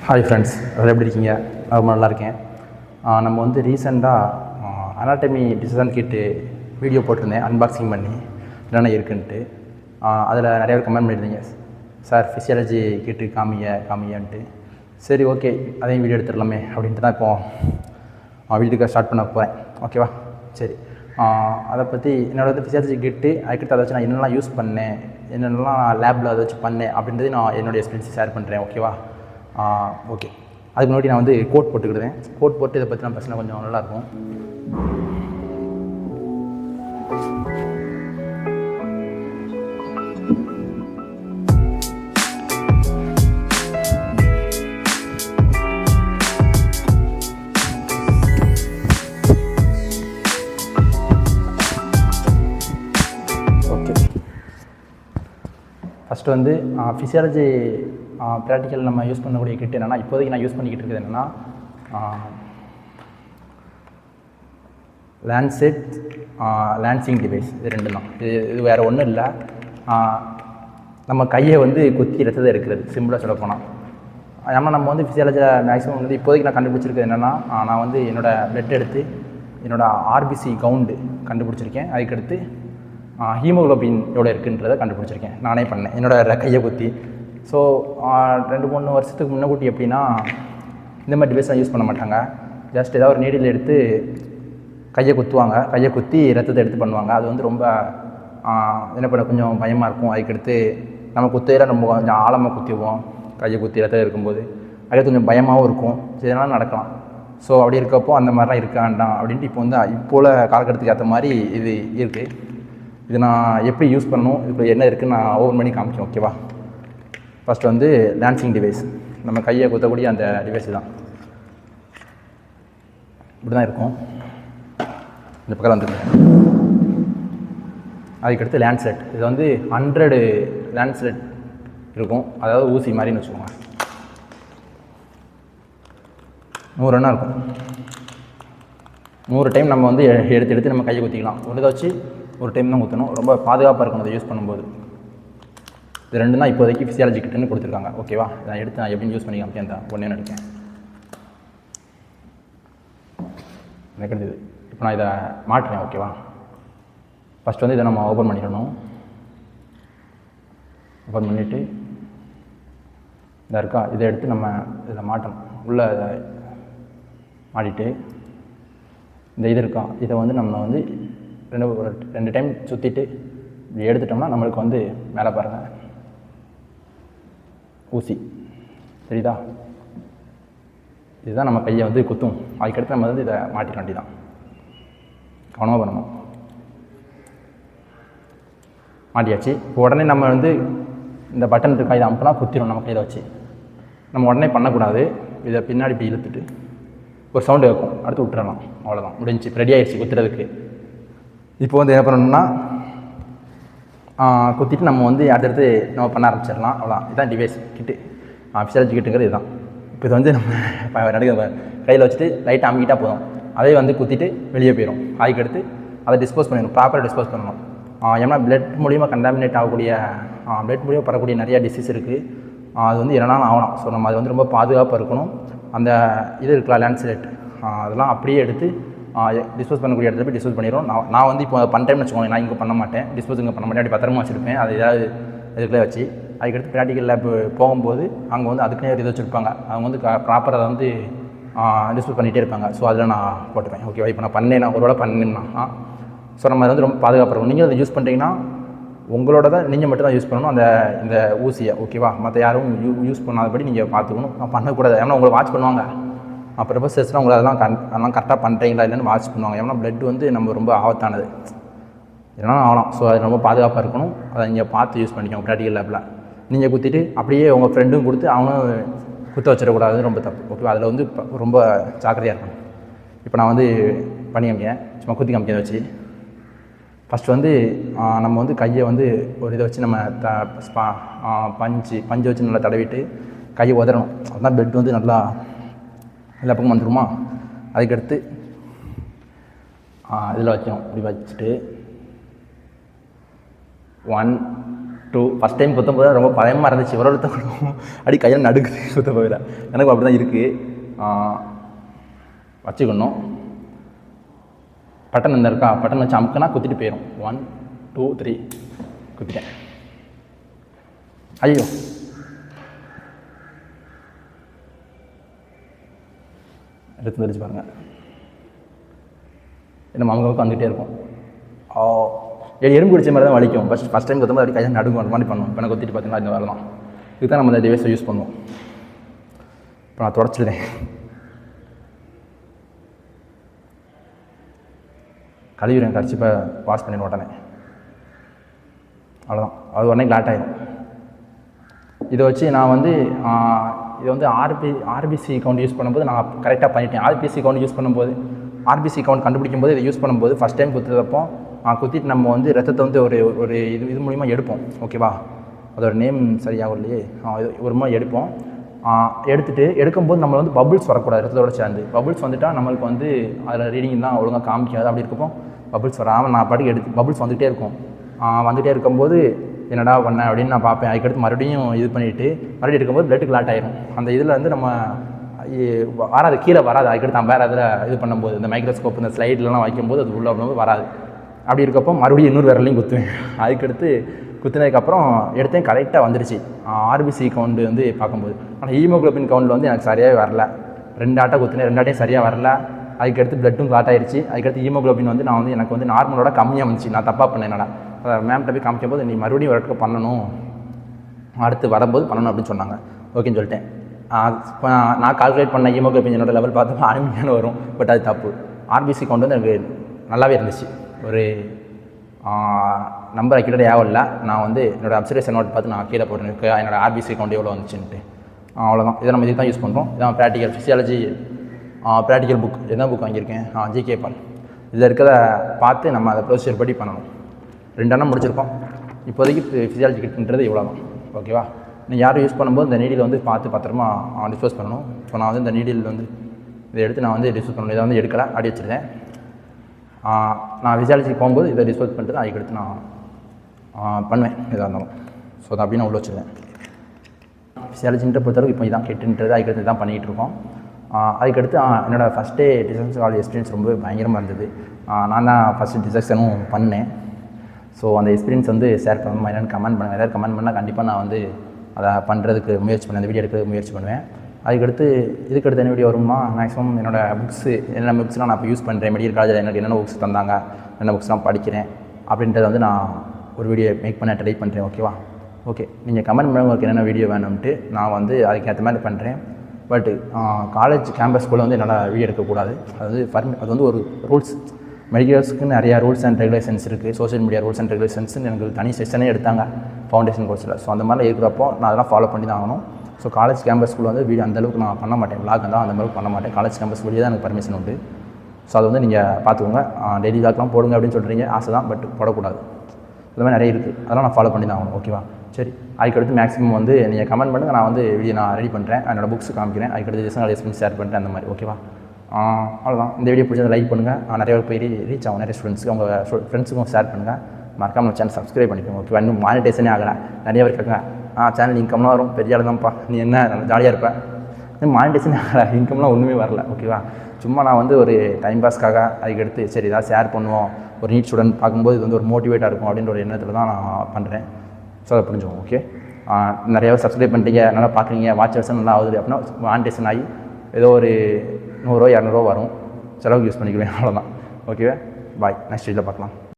Hi friends, அதில் எப்படி இருக்கீங்க? ரொம்ப நல்லா இருக்கேன். நம்ம வந்து ரீசெண்டாக அனாட்டமி டிசைன் கிட்டு வீடியோ போட்டிருந்தேன் அன்பாக்சிங் பண்ணி என்னென்ன இருக்குன்ட்டு. அதில் நிறைய பேர் கமெண்ட் பண்ணியிருந்தீங்க, சார் ஃபிசியாலஜி கிட்டு காமியன்ட்டு. சரி, ஓகே, அதையும் வீடியோ எடுத்துடலாமே அப்படின்ட்டு தான் இப்போது வீடியோக்கு ஸ்டார்ட் பண்ண போகிறேன். ஓகேவா? சரி, அதை பற்றி என்னோட ஃபிசியாலஜி கிட்டு அதுக்கிட்ட அதை வச்சு நான் என்னெல்லாம் யூஸ் பண்ணேன், என்னென்னலாம் லேபில் அதை வச்சு பண்ணேன் அப்படின்றது நான் என்னோடய எக்ஸ்பீரியன்ஸ் ஷேர் பண்ணுறேன். ஓகேவா? ஓகே. அதுக்கு முன்னாடி நான் வந்து கோட் போட்டுக்கிடுவேன். கோட் போட்டு இதை பற்றி நான் பேசினா கொஞ்சம் நல்லாயிருக்கும். ஓகே, ஃபஸ்ட்டு வந்து ஃபிசியாலஜி ப்ராக்டிக்கல் நம்ம யூஸ் பண்ணக்கூடிய கிட் என்னென்னா, இப்போதைக்கு நான் யூஸ் பண்ணிக்கிட்டு இருக்கிறது என்னென்னா லேண்ட்செட் லேன்சிங் டிவைஸ். இது ரெண்டு தான். இது வேறு ஒன்றும் இல்லை. நம்ம கையை வந்து குத்தி ரத்தத்தை எடுக்கிறது, சிம்பிளாக சொல்ல போனால். ஏன்னா நம்ம வந்து ஃபிசியாலஜியில் மேக்ஸிமம் வந்து இப்போதைக்கு நான் கண்டுபிடிச்சிருக்கிறது என்னென்னா, நான் வந்து என்னோடய பிளட் எடுத்து என்னோடய ஆர்பிசி கவுண்டு கண்டுபிடிச்சிருக்கேன். அதுக்கடுத்து ஹீமோக்ளோபின் எவ்வளோ இருக்குன்றதை கண்டுபிடிச்சிருக்கேன். நானே பண்ணேன் என்னோடய கையை குத்தி. ஸோ 2-3 வருஷத்துக்கு முன்னக்கூட்டி எப்படின்னா இந்த மாதிரி டிவைஸ்லாம் யூஸ் பண்ண மாட்டாங்க. ஜஸ்ட் ஏதாவது ஒரு நீடில் எடுத்து கையை குத்துவாங்க, கையை குத்தி ரத்தத்தை எடுத்து பண்ணுவாங்க. அது வந்து ரொம்ப என்ன பண்ண கொஞ்சம் பயமாக இருக்கும். அதுக்கடுத்து நம்ம குத்தையில் நம்ம கொஞ்சம் ஆழமாக குத்திடுவோம், கையை குத்தி ரத்தம் இருக்கும்போது. அது கொஞ்சம் பயமாகவும் இருக்கும். இதெல்லாம் நடக்கலாம். ஸோ அப்படி இருக்கப்போ அந்த மாதிரிலாம் இருக்க வேண்டாம் அப்படின்ட்டு இப்போ வந்து இப்போல காலகட்டத்துக்கு ஏற்ற மாதிரி இது இருக்குது. இது நான் எப்படி யூஸ் பண்ணணும், இப்போ என்ன இருக்குதுன்னு நான் ஓப்பன் பண்ணி காமிச்சேன். ஓகேவா? ஃபஸ்ட்டு வந்து டான்சிங் டிவைஸ், நம்ம கையை குத்தக்கூடிய அந்த டிவைஸ் தான். இப்படி தான் இருக்கும். இந்த பக்கம் வந்துருக்கு. அதுக்கடுத்து லேண்ட்செட். இது வந்து 100 லேண்ட்செட் இருக்கும். அதாவது ஊசி மாதிரின்னு வச்சுக்கோங்க. 100 எண்ணம் இருக்கும். 100 டைம் நம்ம வந்து எடுத்து நம்ம கையை குத்திக்கலாம். ஒரு இதை வச்சு ஒரு டைம் தான் குத்தணும். ரொம்ப பாதுகாப்பாக இருக்கணும் அதை யூஸ் பண்ணும்போது. இது ரெண்டு தான் இப்போதைக்கு ஃபிசியாலஜி கிட்டுன்னு கொடுத்துருக்காங்க. ஓகேவா? நான் எடுத்து நான் எப்படின்னு யூஸ் பண்ணி காமிச்சேன். அந்த ஒன்றே நினைக்கிறேன் எனக்கு எடுத்தது. இப்போ நான் இதை மாட்டுறேன். ஓகேவா? ஃபஸ்ட் வந்து இதை நம்ம ஓப்பன் பண்ணிடணும். ஓப்பன் பண்ணிவிட்டு இதை இருக்கா, இதை எடுத்து நம்ம இதில் மாட்டணும். உள்ளே இதை மாட்டிட்டு இந்த இது இருக்கா, இதை வந்து நம்ம வந்து 2 டைம் சுற்றிட்டு இப்படி எடுத்துட்டோம்னா நம்மளுக்கு வந்து மேலே பாருங்கள் ஊசி சரிதா? இதுதான் நம்ம கையை வந்து குத்தும். அதுக்கடுத்து நம்ம வந்து இதை மாட்டிக்க வேண்டியதான். கவனமாக பண்ணணும். மாட்டியாச்சு. இப்போ உடனே நம்ம வந்து இந்த பட்டன் இருக்கா, இதை அமுக்கினா குத்திடும் நம்ம கையில் வச்சு. நம்ம உடனே பண்ணக்கூடாது. இதை பின்னாடி இப்படி இழுத்துட்டு ஒரு சவுண்டு வைக்கும், அடுத்து விட்டுறலாம். அவ்வளோதான், முடிஞ்சு. ரெடி ஆகிடுச்சு குத்துறதுக்கு. இப்போ வந்து என்ன பண்ணணும்னா குத்திட்டு நம்ம வந்து அடுத்தடுத்து நம்ம பண்ண ஆரம்பிச்சிடலாம். அவ்வளோதான். இதுதான் டிவைஸ் கிட்டு. ஃபிசியாலஜி கிட்டுங்கிறது இதுதான். இப்போ இது வந்து நம்ம நடுக்க கையில் வச்சுட்டு லைட்டாக அமுக்கிட்டால் போதும். அதே வந்து குத்திட்டு வெளியே போயிடும். அதுக்கடுத்து அதை டிஸ்போஸ் பண்ணிடணும், ப்ராப்பராக டிஸ்போஸ் பண்ணணும். ஏன்னா பிளட் மூலிமா கண்டாமினேட் ஆகக்கூடிய பிளட் மூலிமா பரக்கூடிய நிறையா டிசீஸ் இருக்குது. அது வந்து என்னென்னாலும் ஆகலாம். ஸோ நம்ம அது வந்து ரொம்ப பாதுகாப்பாக இருக்கணும். அந்த இது இருக்கலாம் லேண்ட்செட், அதெல்லாம் அப்படியே எடுத்து டிஸ்போஸ் பண்ணக்கூடிய இடத்துல போய் டிஸ்போஸ் பண்ணிடுவோம். நான் வந்து இப்போ பண்ணுறேன்னு வச்சுக்கோங்க, நான் இங்கே பண்ண மாட்டேன், டிஸ்போஸ் இங்கே பண்ண மாட்டேன், அப்படி பத்திரமா வச்சுருப்பேன். அது ஏதாவது இதுக்குள்ளே வச்சு. அதுக்கடுத்து ப்ராக்டிக்கல் லேப் போகும்போது அங்கே வந்து அதுக்குன்னே இது வச்சுருப்பாங்க. அவங்க வந்து ப்ராப்பராக அதை வந்து டிஸ்போஸ் பண்ணிகிட்டே இருப்பாங்க. ஸோ அதில் நான் போட்டுப்பேன். ஓகேவா? இப்போ நான் பண்ணேன்னா ஒரு வேளை பண்ணேன்னா ஸோ நம்ம அது வந்து ரொம்ப பாதுகாப்பாக இருக்கும். நீங்கள் அதை யூஸ் பண்ணுறீங்கன்னா உங்களோட தான் நீங்கள் மட்டும் தான் யூஸ் பண்ணணும் இந்த ஊசியை. ஓகேவா? மற்ற யாரும் யூஸ் பண்ணாதபடி நீங்கள் பார்த்துக்கணும். பண்ணக்கூடாது. ஏன்னா உங்களை வாட்ச் பண்ணுவாங்க. அப்புறம் ப்ரொஃபஸர்ஸ்லாம் உங்களை அதெல்லாம் கரெக்டாக பண்ணுறீங்களா இல்லைன்னு வாட்ச் பண்ணுவாங்க. ஏன்னா பிளட் வந்து நம்ம ரொம்ப ஆபத்தானது, என்னென்னா ஆகலாம். ஸோ அது ரொம்ப பாதுகாப்பாக இருக்கணும். அதை நீங்கள் பார்த்து யூஸ் பண்ணிக்கோங்க. ப்ராக்டிக்கல் லேபில் நீங்கள் குத்திட்டு அப்படியே உங்கள் ஃப்ரெண்டும் கொடுத்து அவனும் குத்த வச்சிடக்கூடாது, ரொம்ப தப்பு. ஓகேவா? அதில் வந்து ரொம்ப ஜாக்கிரதையாக இருக்கணும். இப்போ நான் வந்து பண்ணி காமிக்கேன், சும்மா குத்தி காமிக்க வச்சு. ஃபஸ்ட்டு வந்து நம்ம வந்து கையை வந்து ஒரு இதை வச்சு நம்ம பஞ்சு வச்சு நல்லா தடவிட்டு கையை உதறணும். அதுதான் பிளட் வந்து நல்லா எல்லா பக்கம் வந்துடுமா. அதுக்கடுத்து இதில் வைக்கணும். இப்படி வச்சுட்டு 1 ஃபஸ்ட் டைம் குத்தும் போது ரொம்ப பயமாக இருந்துச்சு. ஒருத்தவங்களும் அடி கையில் நடுக்குது குத்த போயில. எனக்கும் அப்படி தான் இருக்குது. வச்சுக்கணும். பட்டன் இந்த இருக்கா, பட்டன் வச்சு அமுக்குனா குத்திட்டு போயிடும். 1 2 3 குத்திட்டேன். ஐயோ எடுத்து தெரிஞ்சு பாருங்கள். என்ன மாமங்களுக்கு வந்துகிட்டே இருக்கும். எறும்பு குடிச்ச மாதிரி தான் வலிக்கும். ஃபஸ்ட் டைம் குத்தும்போது அப்படி கையை நடுங்கும், அந்த மாதிரி பண்ணுவோம். இப்போ நான் கொத்திட்டு பார்த்தீங்கன்னா இந்த வேலை தான். இதுக்கு தான் நம்ம இந்த டிவைஸை யூஸ் பண்ணுவோம். இப்போ நான் தொடச்சிடுறேன். கழுவிடுவேன், கடிச்சிப்போ வாஷ் பண்ணிடுவேன் உடனே. அவ்வளோதான், அது உடனே கிளாட் ஆகிடும். இதை வச்சு நான் வந்து இது வந்து ஆர்பிசி கவுண்ட் யூஸ் பண்ணும்போது நான் கரெக்டாக பண்ணிட்டேன். ஆர்பிசி கவுண்ட் யூஸ் பண்ணும்போது, ஆர்பிசி கவுண்ட் கண்டுபிடிக்கும் போது இதை யூஸ் பண்ணும்போது ஃபஸ்ட் டைம் குத்துறப்போ குத்திட்டு நம்ம வந்து ரத்தத்தை வந்து ஒரு இது மூலிமா எடுப்போம். ஓகேவா, அதோட நேம் சரியாகும் இல்லையே, ஒரு மாதிரி எடுப்போம். எடுக்கும்போது நம்ம வந்து பபுள்ஸ் வரக்கூடாது. ரத்தத்தோட சேர்ந்து பபுள்ஸ் வந்துட்டால் நம்மளுக்கு வந்து அதில் ரீடிங் தான் ஒழுங்காக காமிக்காது. அப்படி இருக்கப்போ பபுள்ஸ் வராமல் நான் பாட்டுக்கு பபுள்ஸ் வந்துகிட்டே இருக்கும். வந்துகிட்டே இருக்கும்போது என்னடா பண்ண அப்படின்னு நான் பார்ப்பேன். அதுக்கடுத்து மறுபடியும் இது பண்ணிவிட்டு மறுபடியும் எடுக்கும்போது பிளட்டு கிளாட் ஆயிரும். அந்த இதில் வந்து நம்ம வராது, கீழே வராது. அதுக்கடுத்து நம்ம வேறு அதில் இது பண்ணும்போது இந்த மைக்ரோஸ்கோப் இந்த ஸ்லைட்லலாம் வைக்கும்போது அது உள்ளே வராது. அப்படி இருக்கப்போ மறுபடியும் இன்னொரு விரலையும் குத்துவேன். அதுக்கடுத்து குத்துனதுக்கப்புறம் எடுத்தேன், கரெக்டாக வந்துருச்சு ஆர்பிசி கவுண்டு வந்து பார்க்கும்போது. ஆனால் ஹீமோக்ளோபின் கவுண்டில் வந்து எனக்கு சரியாகவே வரல. 2 ஆட்டை குத்துனேன், 2 ஆட்டையும் சரியாக வரல. அதுக்கடுத்து பிளட்டும் கிளாட் ஆயிடுச்சு. அதுக்கடுத்து ஹீமோக்ளோபின் வந்து நான் வந்து எனக்கு வந்து நார்மலோட கம்மியாக வந்துச்சு. நான் தப்பாக பண்ணேன். என்னடா மேம்கிட்ட போய் காமிக்கும் போது நீ மறுபடியும் ஒர்க்கு பண்ணணும், அடுத்து வரும்போது பண்ணணும் அப்படின்னு சொன்னாங்க. ஓகேன்னு சொல்லிட்டேன். நான் கால்குலேட் பண்ண ஹீமோக்ளோபின் என்னோட லெவல் பார்த்தப்போ அருமையான வரும். பட் அது தப்பு. ஆர்பிசி கவுண்ட் வந்து எனக்கு நல்லாவே இருந்துச்சு. ஒரு நம்பர் அக்யூரேட் ஆகும் இல்லை. நான் வந்து என்னோடய அப்சர்வேஷன் நோட் பார்த்து நான் கீழே போட்டேன் என்னோட ஆர்பிசி கவுண்ட் எவ்வளோ வந்துச்சுன்ட்டு. அவ்வளோதான். இதை நம்ம இதுக்கு தான் யூஸ் பண்ணுறோம். இதான் ப்ராக்டிக்கல் ஃபிசியாலஜி ப்ராக்டிக்கல் புக். என்ன புக் வாங்கியிருக்கேன்? ஜிகே பால். இதில் இருக்கிறத பார்த்து நம்ம அதை ப்ரொசீஜர் படி பண்ணணும். 2 எண்ணம் முடிச்சிருக்கோம். இப்போதைக்கு ஃபிசியாலஜி கிட்ன்றது இவ்வளோ தான். ஓகேவா, நீங்கள் யாரும் யூஸ் பண்ணும்போது இந்த நீடில் வந்து பார்த்து பத்திரமா டிஸ்போஸ் பண்ணணும். இப்போ நான் வந்து இந்த நீடில் வந்து இதை எடுத்து நான் வந்து டிஸ்போஸ் பண்ணணும். இதை வந்து எடுக்கலை, அடி வச்சுருந்தேன். நான் ஃபிசியாலஜிக்கு போகும்போது இதை டிஸ்போஸ் பண்ணிட்டு தான் அதுக்கடுத்து நான் பண்ணுவேன் எதாக இருந்தாலும். ஸோ அதை அப்படின்னு நான் உள்ள வச்சுருவேன். ஃபிசியாலஜின்ற பொறுத்தளவுக்கு இப்போ இதான் கெட்டுன்றது அதுக்கடுத்து தான் பண்ணிகிட்டு இருக்கோம். அதுக்கடுத்து என்னோடய ஃபஸ்ட்டே டிசெக்ஷன் காலேஜ் எக்ஸ்பீரியன்ஸ் ரொம்ப பயங்கரமாக இருந்தது. நான் தான் ஃபஸ்ட்டு டிசெக்ஷனும் பண்ணேன். ஸோ அந்த எக்ஸ்பீரியன்ஸ் வந்து ஷேர் பண்ணணுமா என்னென்னு கமெண்ட் பண்ணுங்கள். எதாவது கமெண்ட் பண்ணால் கண்டிப்பாக நான் வந்து அதை பண்ணுறதுக்கு முயற்சி பண்ணுவேன், அந்த வீடியோ எடுக்கிறதுக்கு முயற்சி பண்ணுவேன். அதுக்கடுத்து இதுக்கடுத்து என்ன வீடியோ வருமா, மேக்ஸிமம் என்னோடய புக்ஸு என்னென்ன புக்ஸ்லாம் நான் இப்போ யூஸ் பண்ணுறேன், மெடிக்கல் காலேஜில் எனக்கு என்னென்ன புக்ஸ் தந்தாங்க, என்னென்ன புக்ஸ்லாம் படிக்கிறேன் அப்படின்றத வந்து நான் ஒரு வீடியோ மேக் பண்ண ட்ரை பண்ணுறேன். ஓகேவா, ஓகே. நீங்கள் கமெண்ட் பண்ண உங்களுக்கு என்னென்ன வீடியோ வேணும்ன்ட்டு நான் வந்து அதுக்கேற்ற மாதிரி பண்ணுறேன். பட் காலேஜ் கேம்பஸ்குள்ளே வந்து என்னால் வீடியோ எடுக்கக்கூடாது. அது வந்து ஒரு ரூல்ஸ். மெடிக்கல்ஸுக்கு நிறையா ரூல்ஸ் அண்ட் ரெகுலேஷன்ஸ் இருக்குது. சோஷியல் மீடியா ரூல்ஸ் அண்ட் ரெகுலேஷன்ஸ்னு எனக்கு தனி செஷனே எடுத்தாங்க ஃபவுண்டேஷன் கோர்ஸில். ஸோ அந்த மாதிரிலாம் இருக்கிறப்போ நான் அதெல்லாம் ஃபாலோ பண்ணி தான் ஆகணும். ஸோ காலேஜ் கேம்பஸ்குள்ளே வந்து வீடியோ அந்தளவுக்கு நான் பண்ண மாட்டேன். விளாக் தான் அந்தளவுக்கு பண்ண மாட்டேன். காலேஜ் கேம்பஸ் வெளியே தான் எனக்கு பர்மிஷன் உண்டு. ஸோ அதை வந்து நீங்கள் பார்த்துக்கோங்க. டெய்லி விளாக்லாம் போடுங்க அப்படின்னு சொல்கிறீங்க, ஆசை தான். பட் போடக்கூடாது. இந்த மாதிரி நிறைய இருக்குது, அதெல்லாம் நான் ஃபாலோ பண்ணி தான் ஆகணும். ஓகேவா, சரி. அதுக்கடுத்து மேக்ஸிமம் வந்து நீங்கள் கமெண்ட் பண்ணுங்கள், நான் வந்து வீடியோ நான் ரெடி பண்ணுறேன், என்னோடய புக்ஸ் காமிக்கிறேன். அதுக்கடுத்து டிஸ்கஸ் ஷேர் பண்ணுறேன், அந்த மாதிரி. ஓகேவா, அவ்வளோதான். இந்த வீடியோ பிடிச்சதை லைக் பண்ணுங்கள். நிறைய பேர் போய் ரீச் ஆகும், நிறைய ஸ்டூடெண்ட்ஸுக்கு உங்கள் ஃப்ரெண்ட்ஸுக்கும் ஷேர் பண்ணுங்கள். மறக்காம நம்ம சேனல் சப்ஸ்கிரைப் பண்ணிக்கோங்க. ஓகேவா, இன்னும் மானிட்டைசனே ஆகலை. நிறைய பேர் கேட்குங்க, சேனல் இன்கம்லாம் வரும், பெரிய ஆள் தான்ப்பா, நீ என்ன ஜாலியாக இருப்பேன். இன்னும் மானிட்டைசனே ஆகலை, இன்கம்லாம் ஒன்றுமே வரல. ஓகேவா, சும்மா நான் வந்து ஒரு டைம் பாஸ்க்காக அதுக்கடுத்து சரி ஏதாவது ஷேர் பண்ணுவோம், ஒரு நீட் ஸ்டூடெண்ட் பார்க்கும்போது இது வந்து ஒரு மோட்டிவேட்டாக இருக்கும் அப்படின்ற ஒரு எண்ணத்தில் தான் நான் பண்ணுறேன். ஸோ அதை புரிஞ்சுவோம். ஓகே, நிறையா சப்ஸ்கிரைப் பண்ணிட்டீங்க, நல்லா பார்க்குறீங்க, வாட்ச் ஹவர்ஸ் நல்லா ஆகுது அப்படின்னா மானிட்டைசன் ஆகி ஏதோ ஒரு 100 200 வரும், செலவுக்கு யூஸ் பண்ணிக்குவேன். அவ்வளோதான். ஓகேவா, பாய். நெக்ஸ்ட் வீடியோவில் பார்க்கலாம்.